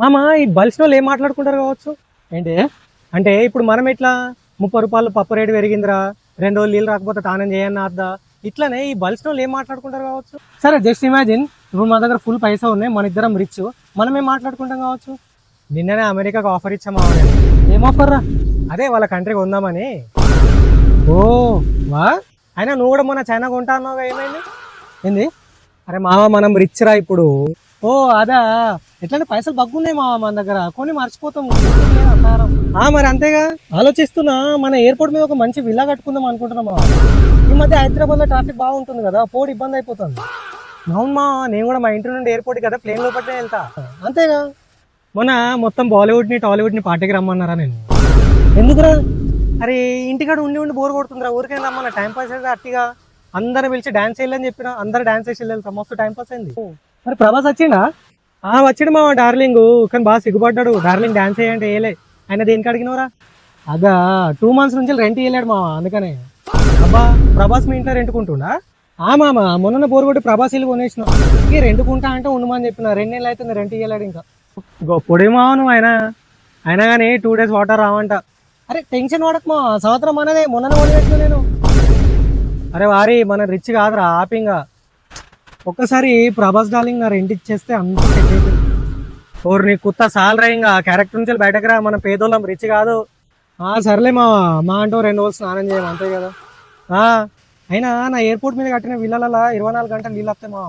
మామ ఈ బల్స్లో ఏం మాట్లాడుకుంటారు కావచ్చు ఏంటి అంటే ఇప్పుడు మనం ఇట్లా 30 రూపాయలు పప్పు రేటు పెరిగిందిరా 2 రోజులు నీళ్ళు రాకపోతే తానం చేయన్న అద్దా ఇట్లానే ఈ బల్స్లో ఏం మాట్లాడుకుంటారు కావచ్చు. సరే జస్ట్ ఇమాజిన్ ఇప్పుడు మా దగ్గర ఫుల్ పైసా ఉన్నాయి, మన ఇద్దరం రిచ్, మనం ఏం మాట్లాడుకుంటాం కావచ్చు. నిన్ననే అమెరికాకు ఆఫర్ ఇచ్చామా. ఏం ఆఫర్ రా? అదే వాళ్ళ కంట్రీకి ఉందామని. ఓ వా, అయినా నువ్వు కూడా మొన్న చైనా కొంటా అన్నావుగా, ఏమైంది? ఏంది? అరే మామ మనం రిచ్ రా ఇప్పుడు. ఓ అదా, ఎట్లంటే పైసలు బగ్గున్నాయి మామ మన దగ్గర, కొని మర్చిపోతాం. మరి అంతేగా ఆలోచిస్తున్నా, మన ఎయిర్పోర్ట్ మీద ఒక మంచి విల్లా కట్టుకుందాం అనుకుంటున్నాం మామ. ఈ మధ్య హైదరాబాద్ లో ట్రాఫిక్ బాగుంటుంది కదా, పోటీ ఇబ్బంది అయిపోతుంది. అవును మా, నేను కూడా మా ఇంటి నుండి ఎయిర్పోర్ట్ కదా ప్లేన్ లోపలనే వెళ్తా. అంతేగా. మొన్న మొత్తం బాలీవుడ్ ని టాలీవుడ్ ని పార్టీకి రమ్మన్నారా నేను. ఎందుకురా? అరే ఇంటికాడ ఉండి ఉండి బోర్ కొడుతుందిరా, ఊరికైనా రమ్మన్న టైం పాస్ అయితే అట్టిగా అందరిని పిలిచి డాన్స్ వేయాలని చెప్పిన, అందరు డాన్స్ వేసి వెళ్తాం, మస్తు టైం పాస్ అయింది. మరి ప్రభాస్ వచ్చిండా? వచ్చిండు మా డార్లింగ్, కానీ బాగా సిగ్గుపడ్డాడు. డార్లింగ్ డాన్స్ వేయంటే వేయలే. ఆయన దేనికి అడిగినవరా? అదా 2 months నుంచి రెంట్ ఇవ్వలేడు మామ, అందుకనే. అబ్బా ప్రభాస్ మీ ఇంట్లో రెంట్కుంటుండా? మామ మొన్న బోర్ కొట్టి ప్రభాస్ ఇల్లు కొనేసిన, ఈ రెంట్కుంటా అంటే ఉండమని చెప్పిన, 2 నెలలు అవుతుంది రెంట్ ఇవ్వలేడు ఇంకా. గొప్పడేమో నువ్వు. అయినా కానీ 2 days వాటర్ రావంట. అరే టెన్షన్ పడకు మా, సంవత్సరం మనదే, మొన్ననే కొనిపెట్టిన నేను. అరే వారి మన రిచ్ కాదురా ఆపింగా. ఒక్కసారి ప్రభాస్ డార్లింగ్ నా రెంట్ ఇచ్చేస్తే అంత సెట్ అవుతుంది. ఓరు నీ కుత్త సాలరా, ఇంకా క్యారెక్టర్ నుంచి బయటకు రా, మన పేదోళ్ళం రిచ్ కాదు. సర్లే మా అంటూ 2 రోజులు స్నానం చేయం అంతే కదా. అయినా నా ఎయిర్పోర్ట్ మీద కట్టిన విల్లాల 24 గంటలు నీళ్ళు వస్తాయి మా.